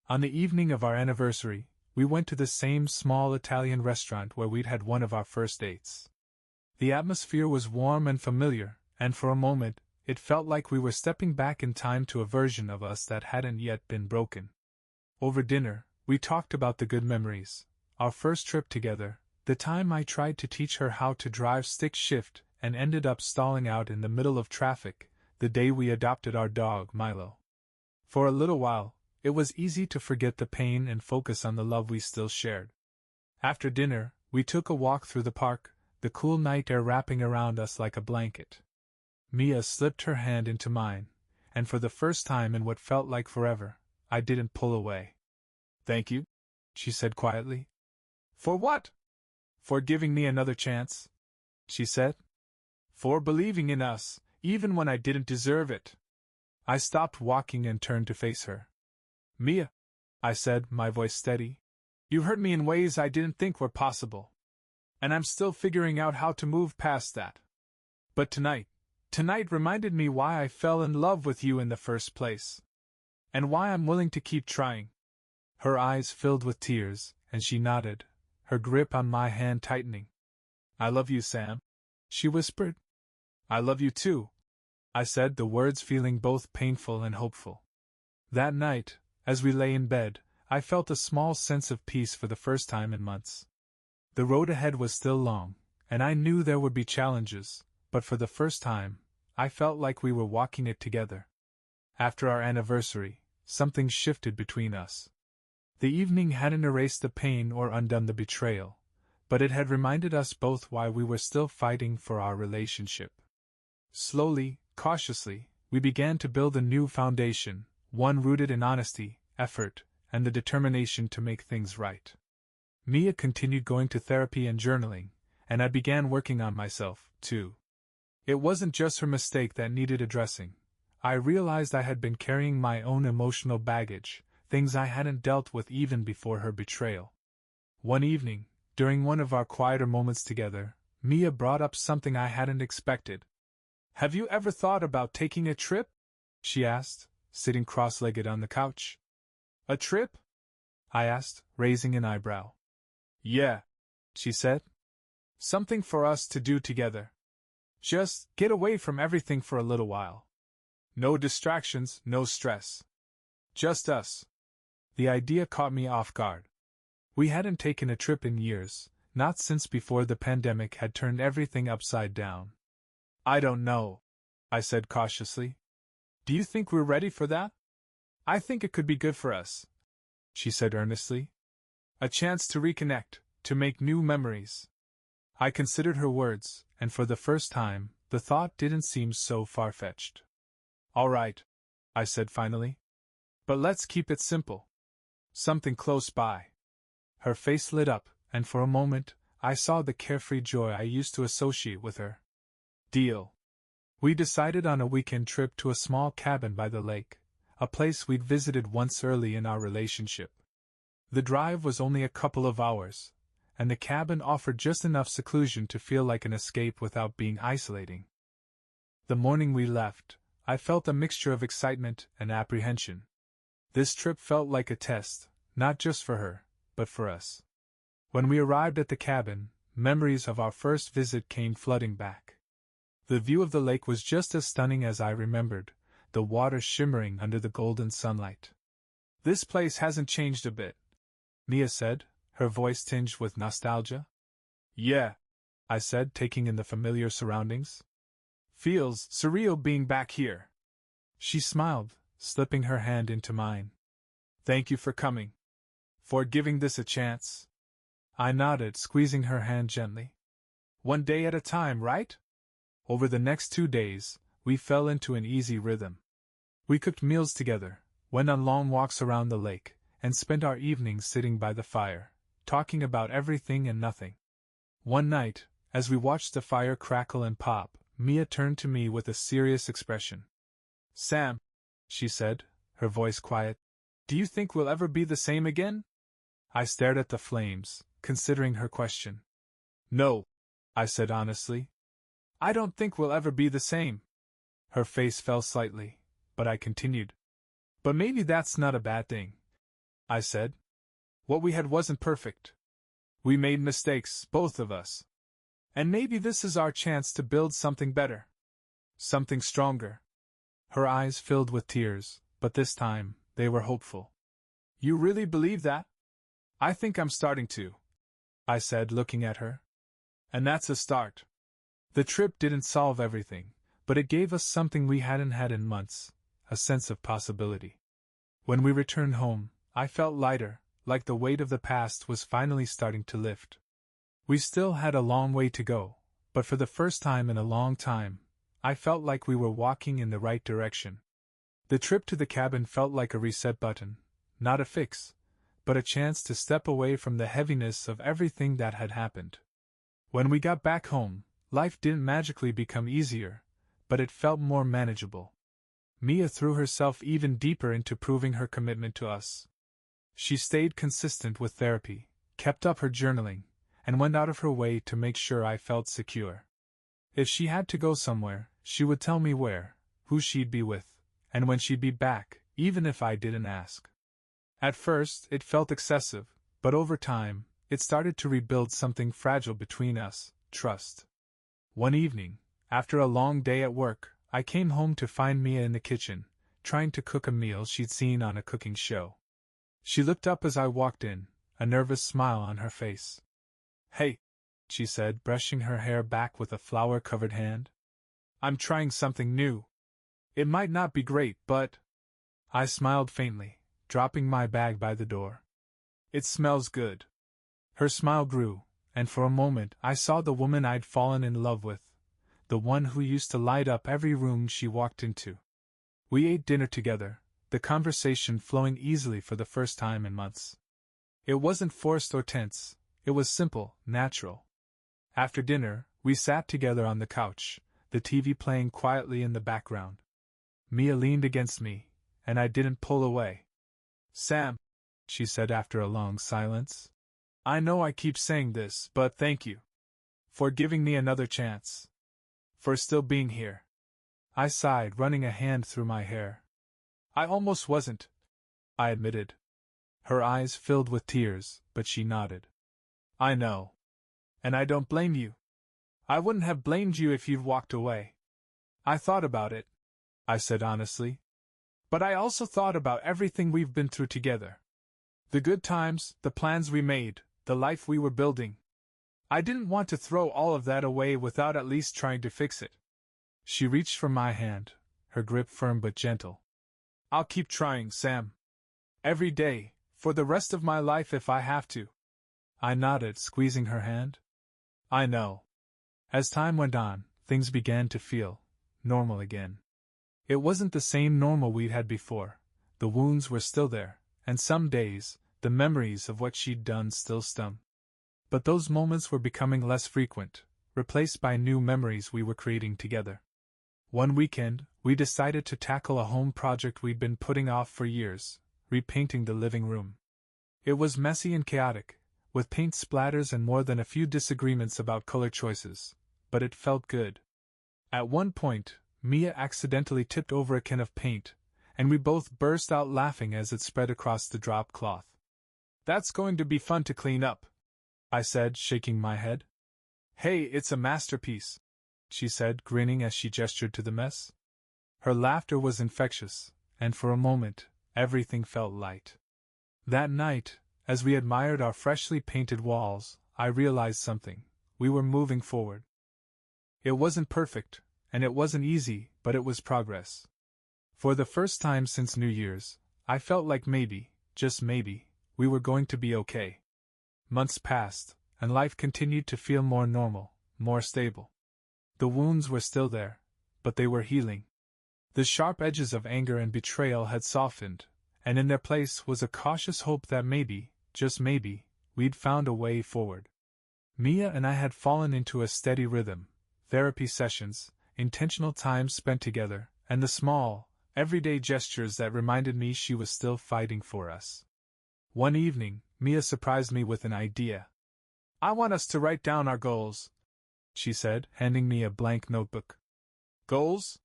On the evening of our anniversary, we went to the same small Italian restaurant where we'd had one of our first dates. The atmosphere was warm and familiar, and for a moment, it felt like we were stepping back in time to a version of us that hadn't yet been broken. Over dinner, we talked about the good memories, our first trip together, The time I tried to teach her how to drive stick shift and ended up stalling out in the middle of traffic, the day we adopted our dog, Milo. For a little while, it was easy to forget the pain and focus on the love we still shared. After dinner, we took a walk through the park, the cool night air wrapping around us like a blanket. Mia slipped her hand into mine, and for the first time in what felt like forever, I didn't pull away. "Thank you," she said quietly. "For what?" "For giving me another chance," she said. "For believing in us, even when I didn't deserve it." I stopped walking and turned to face her. "Mia," I said, my voice steady, "you hurt me in ways I didn't think were possible. And I'm still figuring out how to move past that. But tonight reminded me why I fell in love with you in the first place. And why I'm willing to keep trying." Her eyes filled with tears, and she nodded, her grip on my hand tightening. "I love you, Sam," she whispered. "I love you too," I said, the words feeling both painful and hopeful. That night, as we lay in bed, I felt a small sense of peace for the first time in months. The road ahead was still long, and I knew there would be challenges, but for the first time, I felt like we were walking it together. After our anniversary, something shifted between us. The evening hadn't erased the pain or undone the betrayal, but it had reminded us both why we were still fighting for our relationship. Slowly, cautiously, we began to build a new foundation, one rooted in honesty, effort, and the determination to make things right. Mia continued going to therapy and journaling, and I began working on myself, too. It wasn't just her mistake that needed addressing. I realized I had been carrying my own emotional baggage, things I hadn't dealt with even before her betrayal. One evening, during one of our quieter moments together, Mia brought up something I hadn't expected. "Have you ever thought about taking a trip?" she asked, sitting cross-legged on the couch. "A trip?" I asked, raising an eyebrow. "Yeah," she said. "Something for us to do together. Just get away from everything for a little while. No distractions, no stress. Just us." The idea caught me off guard. We hadn't taken a trip in years, not since before the pandemic had turned everything upside down. "I don't know," I said cautiously. "Do you think we're ready for that?" "I think it could be good for us," she said earnestly. "A chance to reconnect, to make new memories." I considered her words, and for the first time, the thought didn't seem so far-fetched. "All right," I said finally. "But let's keep it simple. Something close by." Her face lit up, and for a moment, I saw the carefree joy I used to associate with her. "Deal." We decided on a weekend trip to a small cabin by the lake, a place we'd visited once early in our relationship. The drive was only a couple of hours, and the cabin offered just enough seclusion to feel like an escape without being isolating. The morning we left, I felt a mixture of excitement and apprehension. This trip felt like a test, not just for her, but for us. When we arrived at the cabin, memories of our first visit came flooding back. The view of the lake was just as stunning as I remembered, the water shimmering under the golden sunlight. "This place hasn't changed a bit," Mia said, her voice tinged with nostalgia. "Yeah," I said, taking in the familiar surroundings. "Feels surreal being back here." She smiled, slipping her hand into mine. "Thank you for coming. For giving this a chance." I nodded, squeezing her hand gently. "One day at a time, right?" Over the next 2 days, we fell into an easy rhythm. We cooked meals together, went on long walks around the lake, and spent our evenings sitting by the fire, talking about everything and nothing. One night, as we watched the fire crackle and pop, Mia turned to me with a serious expression. "Sam," she said, her voice quiet, "do you think we'll ever be the same again?" I stared at the flames, considering her question. "No," I said honestly. "I don't think we'll ever be the same." Her face fell slightly, but I continued. "But maybe that's not a bad thing," I said. "What we had wasn't perfect. We made mistakes, both of us. And maybe this is our chance to build something better. Something stronger." Her eyes filled with tears, but this time, they were hopeful. "You really believe that?" "I think I'm starting to." I said, looking at her. And that's a start. The trip didn't solve everything, but it gave us something we hadn't had in months, a sense of possibility. When we returned home, I felt lighter, like the weight of the past was finally starting to lift. We still had a long way to go, but for the first time in a long time, I felt like we were walking in the right direction. The trip to the cabin felt like a reset button, not a fix, but a chance to step away from the heaviness of everything that had happened. When we got back home, life didn't magically become easier, but it felt more manageable. Mia threw herself even deeper into proving her commitment to us. She stayed consistent with therapy, kept up her journaling, and went out of her way to make sure I felt secure. If she had to go somewhere, she would tell me where, who she'd be with, and when she'd be back, even if I didn't ask. At first, it felt excessive, but over time, it started to rebuild something fragile between us, trust. One evening, after a long day at work, I came home to find Mia in the kitchen, trying to cook a meal she'd seen on a cooking show. She looked up as I walked in, a nervous smile on her face. "Hey," she said, brushing her hair back with a flour-covered hand. "I'm trying something new. It might not be great, but—" I smiled faintly, dropping my bag by the door. "It smells good." Her smile grew, and for a moment I saw the woman I'd fallen in love with, the one who used to light up every room she walked into. We ate dinner together, the conversation flowing easily for the first time in months. It wasn't forced or tense, it was simple, natural. After dinner, we sat together on the couch, the TV playing quietly in the background. Mia leaned against me, and I didn't pull away. "Sam," she said after a long silence, "I know I keep saying this, but thank you. For giving me another chance. For still being here." I sighed, running a hand through my hair. "I almost wasn't," I admitted. Her eyes filled with tears, but she nodded. "I know. And I don't blame you. I wouldn't have blamed you if you'd walked away. I thought about it," I said honestly. "But I also thought about everything we've been through together. The good times, the plans we made, the life we were building. I didn't want to throw all of that away without at least trying to fix it." She reached for my hand, her grip firm but gentle. "I'll keep trying, Sam. Every day, for the rest of my life if I have to." I nodded, squeezing her hand. "I know." As time went on, things began to feel normal again. It wasn't the same normal we'd had before. The wounds were still there, and some days, the memories of what she'd done still stung. But those moments were becoming less frequent, replaced by new memories we were creating together. One weekend, we decided to tackle a home project we'd been putting off for years, repainting the living room. It was messy and chaotic, with paint splatters and more than a few disagreements about color choices, but it felt good. At one point, Mia accidentally tipped over a can of paint, and we both burst out laughing as it spread across the drop cloth. "That's going to be fun to clean up," I said, shaking my head. "Hey, it's a masterpiece," she said, grinning as she gestured to the mess. Her laughter was infectious, and for a moment, everything felt light. That night, as we admired our freshly painted walls, I realized something. We were moving forward. It wasn't perfect, and it wasn't easy, but it was progress. For the first time since New Year's, I felt like maybe, just maybe, we were going to be okay. Months passed, and life continued to feel more normal, more stable. The wounds were still there, but they were healing. The sharp edges of anger and betrayal had softened, and in their place was a cautious hope that maybe, just maybe, we'd found a way forward. Mia and I had fallen into a steady rhythm: therapy sessions, intentional time spent together, and the small, everyday gestures that reminded me she was still fighting for us. One evening, Mia surprised me with an idea. "I want us to write down our goals," she said, handing me a blank notebook. "Goals?"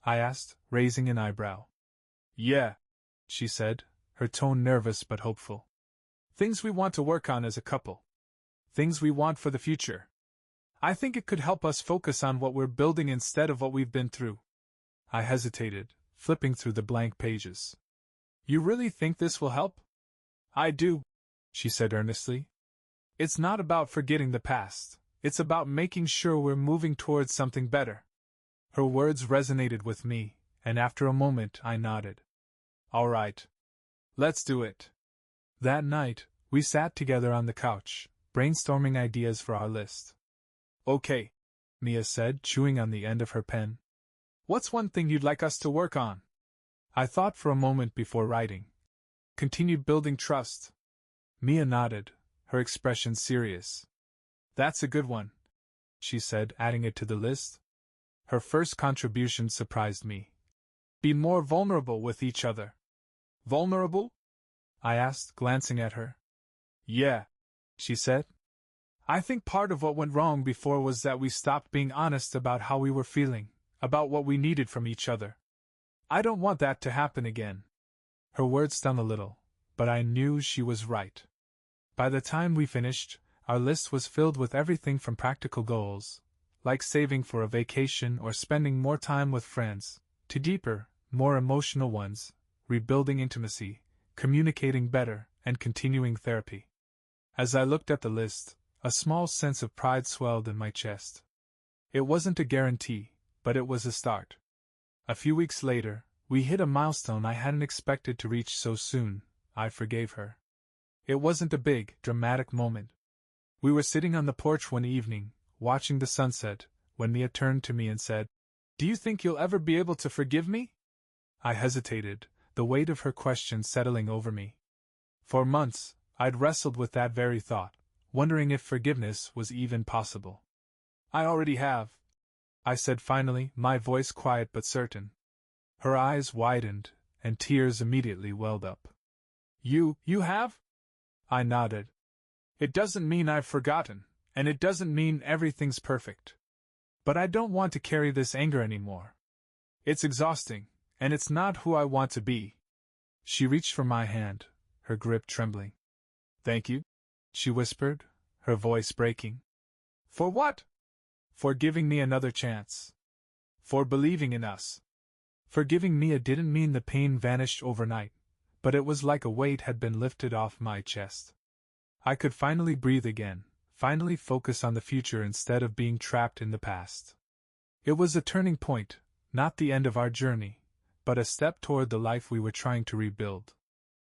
I asked, raising an eyebrow. "Yeah," she said, her tone nervous but hopeful. "Things we want to work on as a couple. Things we want for the future. I think it could help us focus on what we're building instead of what we've been through." I hesitated, flipping through the blank pages. "You really think this will help?" "I do," she said earnestly. It's not about forgetting the past, it's about making sure we're moving towards something better. Her words resonated with me, and after a moment I nodded. All right. Let's do it. That night, we sat together on the couch, brainstorming ideas for our list. Okay, Mia said, chewing on the end of her pen. What's one thing you'd like us to work on? I thought for a moment before writing. Continued building trust. Mia nodded, her expression serious. That's a good one, she said, adding it to the list. Her first contribution surprised me. Be more vulnerable with each other. Vulnerable? I asked, glancing at her. Yeah, she said. I think part of what went wrong before was that we stopped being honest about how we were feeling, about what we needed from each other. I don't want that to happen again. Her words stung a little, but I knew she was right. By the time we finished, our list was filled with everything from practical goals, like saving for a vacation or spending more time with friends, to deeper, more emotional ones, rebuilding intimacy, communicating better, and continuing therapy. As I looked at the list, a small sense of pride swelled in my chest. It wasn't a guarantee, but it was a start. A few weeks later, we hit a milestone I hadn't expected to reach so soon. I forgave her. It wasn't a big, dramatic moment. We were sitting on the porch one evening, watching the sunset, when Mia turned to me and said, "Do you think you'll ever be able to forgive me?" I hesitated, the weight of her question settling over me. For months, I'd wrestled with that very thought, wondering if forgiveness was even possible. I already have, I said finally, my voice quiet but certain. Her eyes widened, and tears immediately welled up. You have? I nodded. It doesn't mean I've forgotten, and it doesn't mean everything's perfect. But I don't want to carry this anger anymore. It's exhausting, and it's not who I want to be. She reached for my hand, her grip trembling. Thank you, she whispered, her voice breaking. For what? For giving me another chance. For believing in us. Forgiving Mia didn't mean the pain vanished overnight, but it was like a weight had been lifted off my chest. I could finally breathe again, finally focus on the future instead of being trapped in the past. It was a turning point, not the end of our journey, but a step toward the life we were trying to rebuild.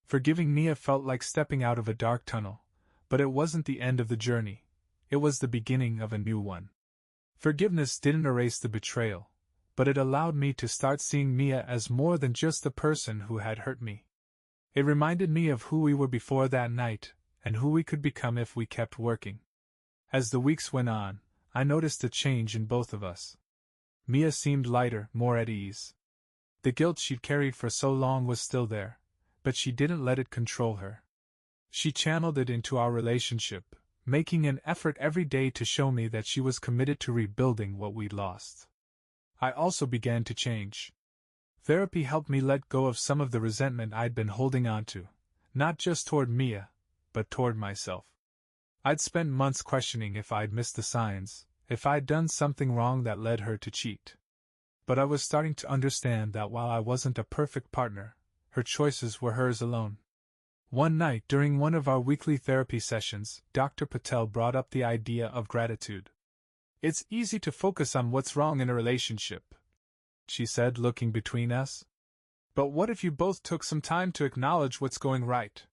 Forgiving Mia felt like stepping out of a dark tunnel, but it wasn't the end of the journey, it was the beginning of a new one. Forgiveness didn't erase the betrayal, but it allowed me to start seeing Mia as more than just the person who had hurt me. It reminded me of who we were before that night, and who we could become if we kept working. As the weeks went on, I noticed a change in both of us. Mia seemed lighter, more at ease. The guilt she'd carried for so long was still there, but she didn't let it control her. She channeled it into our relationship, making an effort every day to show me that she was committed to rebuilding what we'd lost. I also began to change. Therapy helped me let go of some of the resentment I'd been holding on to, not just toward Mia, but toward myself. I'd spent months questioning if I'd missed the signs, if I'd done something wrong that led her to cheat. But I was starting to understand that while I wasn't a perfect partner, her choices were hers alone. One night during one of our weekly therapy sessions, Dr. Patel brought up the idea of gratitude. It's easy to focus on what's wrong in a relationship, she said, looking between us. But what if you both took some time to acknowledge what's going right?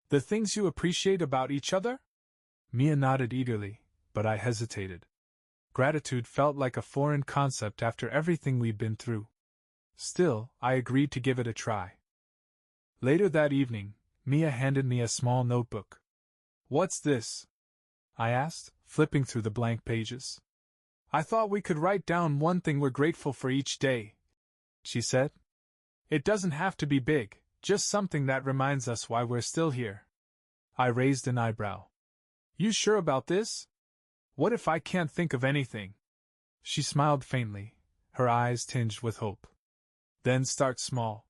The things you appreciate about each other? Mia nodded eagerly, but I hesitated. Gratitude felt like a foreign concept after everything we'd been through. Still, I agreed to give it a try. Later that evening, Mia handed me a small notebook. What's this? I asked, flipping through the blank pages. I thought we could write down one thing we're grateful for each day, she said. It doesn't have to be big, just something that reminds us why we're still here. I raised an eyebrow. You sure about this? What if I can't think of anything? She smiled faintly, her eyes tinged with hope. Then start small.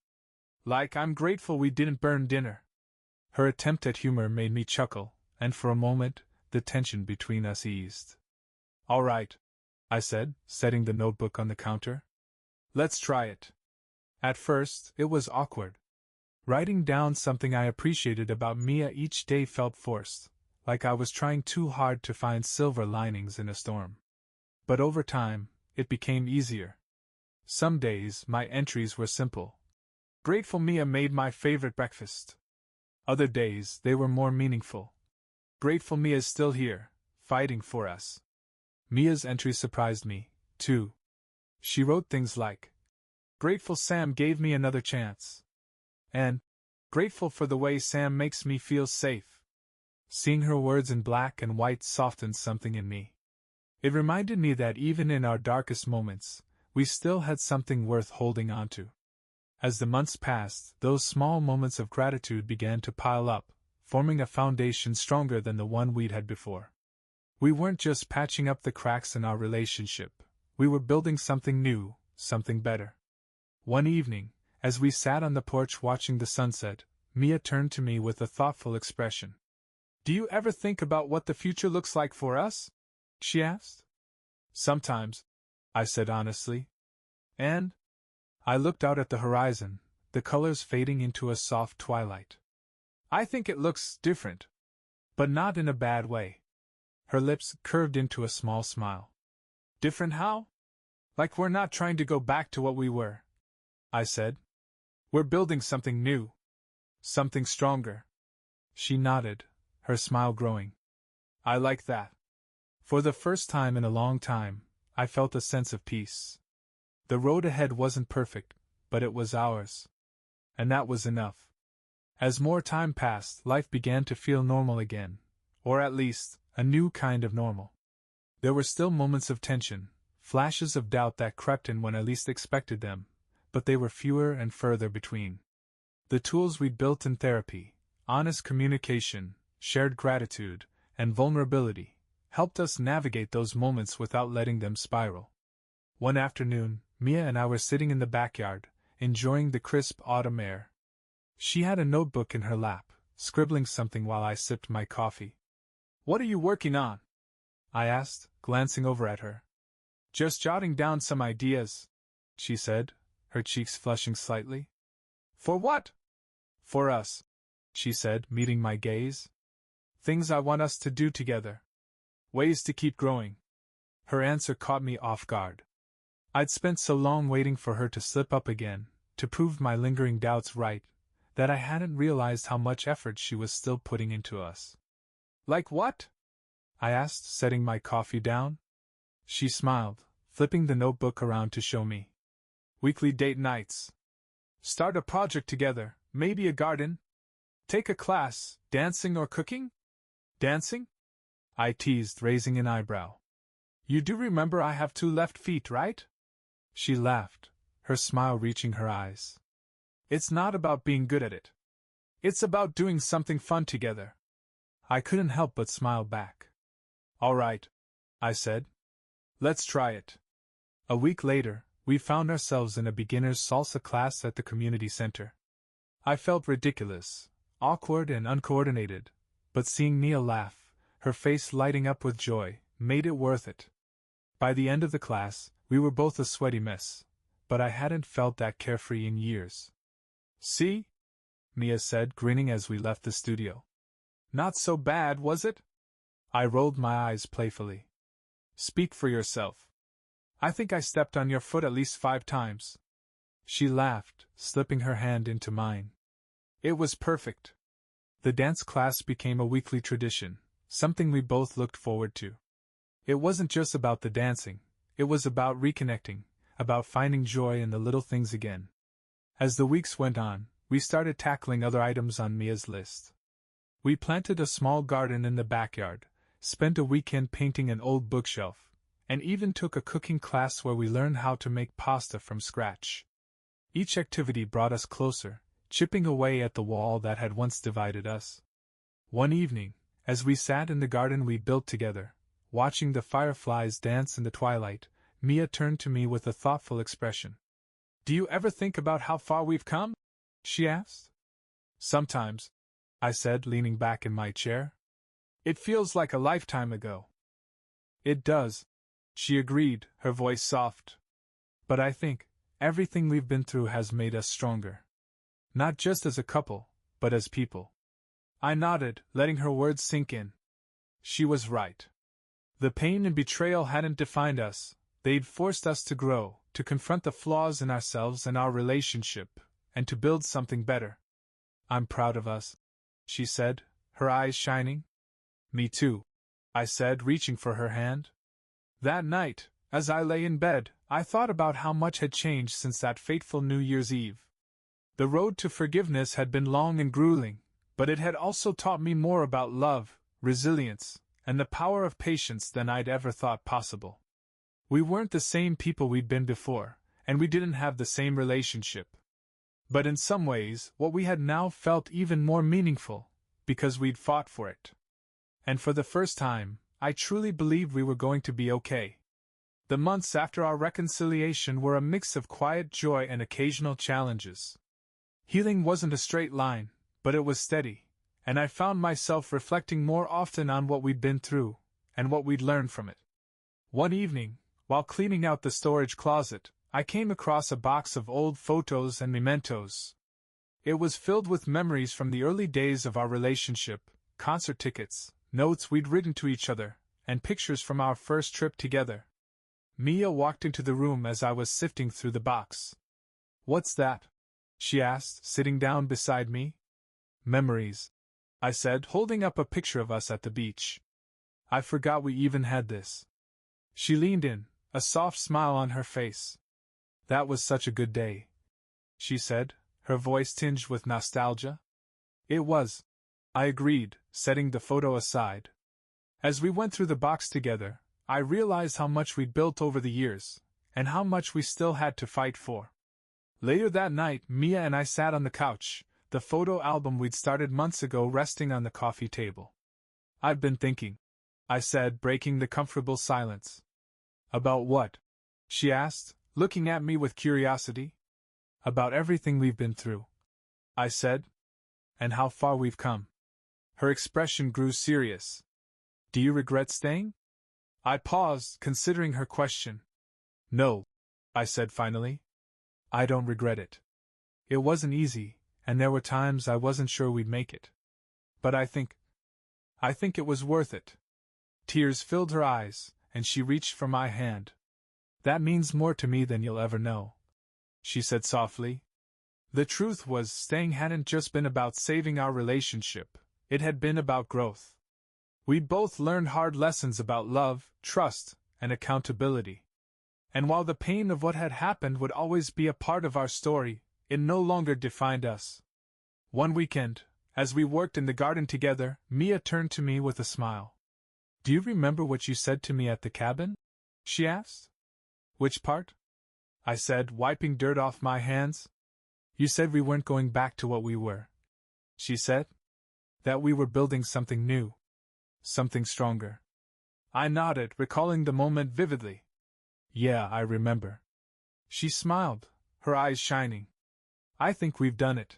Like I'm grateful we didn't burn dinner. Her attempt at humor made me chuckle, and for a moment, the tension between us eased. All right, I said, setting the notebook on the counter. Let's try it. At first, it was awkward. Writing down something I appreciated about Mia each day felt forced, like I was trying too hard to find silver linings in a storm. But over time, it became easier. Some days, my entries were simple. Grateful Mia made my favorite breakfast. Other days, they were more meaningful. Grateful Mia's still here, fighting for us. Mia's entry surprised me, too. She wrote things like, "Grateful Sam gave me another chance." And, "Grateful for the way Sam makes me feel safe." Seeing her words in black and white softened something in me. It reminded me that even in our darkest moments, we still had something worth holding on to. As the months passed, those small moments of gratitude began to pile up, forming a foundation stronger than the one we'd had before. We weren't just patching up the cracks in our relationship, we were building something new, something better. One evening, as we sat on the porch watching the sunset, Mia turned to me with a thoughtful expression. "Do you ever think about what the future looks like for us?" she asked. "Sometimes," I said honestly. "And?" I looked out at the horizon, the colors fading into a soft twilight. "I think it looks different. But not in a bad way." Her lips curved into a small smile. "Different how?" "Like we're not trying to go back to what we were," I said. "We're building something new. Something stronger." She nodded, her smile growing. "I like that." For the first time in a long time, I felt a sense of peace. The road ahead wasn't perfect, but it was ours. And that was enough. As more time passed, life began to feel normal again, or at least, a new kind of normal. There were still moments of tension, flashes of doubt that crept in when I least expected them, but they were fewer and further between. The tools we'd built in therapy, honest communication, shared gratitude, and vulnerability, helped us navigate those moments without letting them spiral. One afternoon, Mia and I were sitting in the backyard, enjoying the crisp autumn air. She had a notebook in her lap, scribbling something while I sipped my coffee. "What are you working on?" I asked, glancing over at her. "Just jotting down some ideas," she said, her cheeks flushing slightly. "For what?" "For us," she said, meeting my gaze. "Things I want us to do together. Ways to keep growing." Her answer caught me off guard. I'd spent so long waiting for her to slip up again, to prove my lingering doubts right, that I hadn't realized how much effort she was still putting into us. "Like what?" I asked, setting my coffee down. She smiled, flipping the notebook around to show me. "Weekly date nights. Start a project together, maybe a garden. Take a class, dancing or cooking?" "Dancing?" I teased, raising an eyebrow. "You do remember I have 2 left feet, right?" She laughed, her smile reaching her eyes. "It's not about being good at it. It's about doing something fun together." I couldn't help but smile back. "All right," I said. "Let's try it." A week later, we found ourselves in a beginner's salsa class at the community center. I felt ridiculous, awkward and uncoordinated, but seeing Mia laugh, her face lighting up with joy, made it worth it. By the end of the class, we were both a sweaty mess, but I hadn't felt that carefree in years. "See?" Mia said, grinning as we left the studio. "Not so bad, was it?" I rolled my eyes playfully. "Speak for yourself. I think I stepped on your foot at least 5 times. She laughed, slipping her hand into mine. It was perfect. The dance class became a weekly tradition, something we both looked forward to. It wasn't just about the dancing, it was about reconnecting, about finding joy in the little things again. As the weeks went on, we started tackling other items on Mia's list. We planted a small garden in the backyard, spent a weekend painting an old bookshelf, and even took a cooking class where we learned how to make pasta from scratch. Each activity brought us closer, chipping away at the wall that had once divided us. One evening, as we sat in the garden we built together, watching the fireflies dance in the twilight, Mia turned to me with a thoughtful expression. "Do you ever think about how far we've come?" she asked. "Sometimes," I said, leaning back in my chair. "It feels like a lifetime ago." "It does," she agreed, her voice soft. "But I think everything we've been through has made us stronger. Not just as a couple, but as people." I nodded, letting her words sink in. She was right. The pain and betrayal hadn't defined us, they'd forced us to grow, to confront the flaws in ourselves and our relationship, and to build something better. I'm proud of us, she said, her eyes shining. Me too, I said, reaching for her hand. That night, as I lay in bed, I thought about how much had changed since that fateful New Year's Eve. The road to forgiveness had been long and grueling, but it had also taught me more about love, resilience, and the power of patience than I'd ever thought possible. We weren't the same people we'd been before, and we didn't have the same relationship. But in some ways, what we had now felt even more meaningful, because we'd fought for it. And for the first time, I truly believed we were going to be okay. The months after our reconciliation were a mix of quiet joy and occasional challenges. Healing wasn't a straight line, but it was steady, and I found myself reflecting more often on what we'd been through, and what we'd learned from it. One evening, while cleaning out the storage closet, I came across a box of old photos and mementos. It was filled with memories from the early days of our relationship, concert tickets, notes we'd written to each other, and pictures from our first trip together. Mia walked into the room as I was sifting through the box. "What's that?" she asked, sitting down beside me. "Memories," I said, holding up a picture of us at the beach. "I forgot we even had this." She leaned in, a soft smile on her face. "That was such a good day," she said, her voice tinged with nostalgia. "It was," I agreed, setting the photo aside. As we went through the box together, I realized how much we'd built over the years, and how much we still had to fight for. Later that night, Mia and I sat on the couch, the photo album we'd started months ago resting on the coffee table. "I've been thinking," I said, breaking the comfortable silence. "About what?" she asked, looking at me with curiosity. "About everything we've been through," I said. "And how far we've come." Her expression grew serious. "Do you regret staying?" I paused, considering her question. "No," I said finally. "I don't regret it. It wasn't easy, and there were times I wasn't sure we'd make it. But I think it was worth it." Tears filled her eyes, and she reached for my hand. "That means more to me than you'll ever know," she said softly. The truth was, staying hadn't just been about saving our relationship, it had been about growth. We'd both learned hard lessons about love, trust, and accountability. And while the pain of what had happened would always be a part of our story, it no longer defined us. One weekend, as we worked in the garden together, Mia turned to me with a smile. "Do you remember what you said to me at the cabin?" she asked. "Which part?" I said, wiping dirt off my hands. "You said we weren't going back to what we were," she said. "That we were building something new. Something stronger." I nodded, recalling the moment vividly. "Yeah, I remember." She smiled, her eyes shining. "I think we've done it.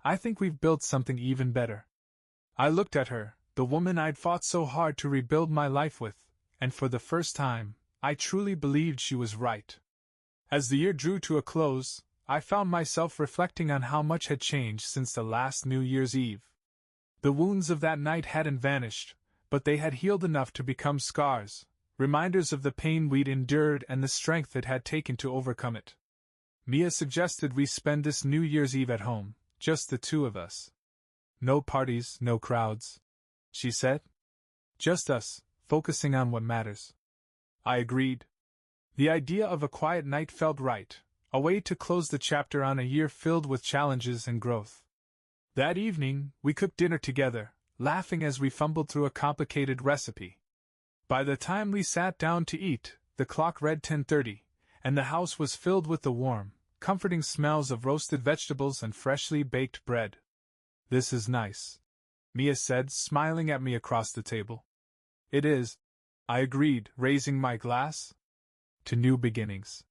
I think we've built something even better." I looked at her, the woman I'd fought so hard to rebuild my life with, and for the first time, I truly believed she was right. As the year drew to a close, I found myself reflecting on how much had changed since the last New Year's Eve. The wounds of that night hadn't vanished, but they had healed enough to become scars, reminders of the pain we'd endured and the strength it had taken to overcome it. Mia suggested we spend this New Year's Eve at home, just the two of us. "No parties, no crowds," she said. "Just us, focusing on what matters." I agreed. The idea of a quiet night felt right, a way to close the chapter on a year filled with challenges and growth. That evening, we cooked dinner together, laughing as we fumbled through a complicated recipe. By the time we sat down to eat, the clock read 10:30, and the house was filled with the warm, comforting smells of roasted vegetables and freshly baked bread. "This is nice," Mia said, smiling at me across the table. "It is," I agreed, raising my glass. "To new beginnings."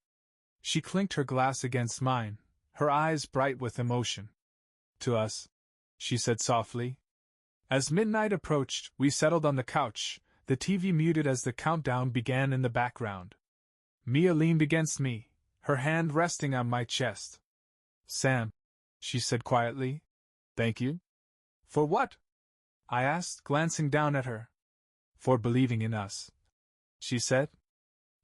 She clinked her glass against mine, her eyes bright with emotion. "To us," she said softly. As midnight approached, we settled on the couch, the TV muted as the countdown began in the background. Mia leaned against me, her hand resting on my chest. "Sam," she said quietly. "Thank you." "For what?" I asked, glancing down at her. For believing in us, she said.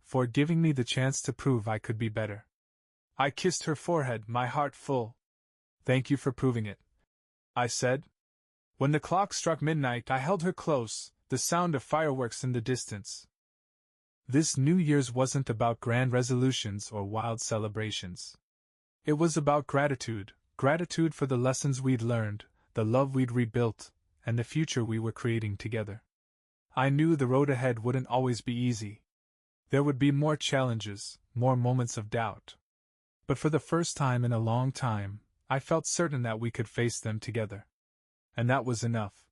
For giving me the chance to prove I could be better. I kissed her forehead, my heart full. Thank you for proving it, I said. When the clock struck midnight, I held her close, the sound of fireworks in the distance. This New Year's wasn't about grand resolutions or wild celebrations. It was about gratitude for the lessons we'd learned, the love we'd rebuilt, and the future we were creating together. I knew the road ahead wouldn't always be easy. There would be more challenges, more moments of doubt. But for the first time in a long time, I felt certain that we could face them together. And that was enough.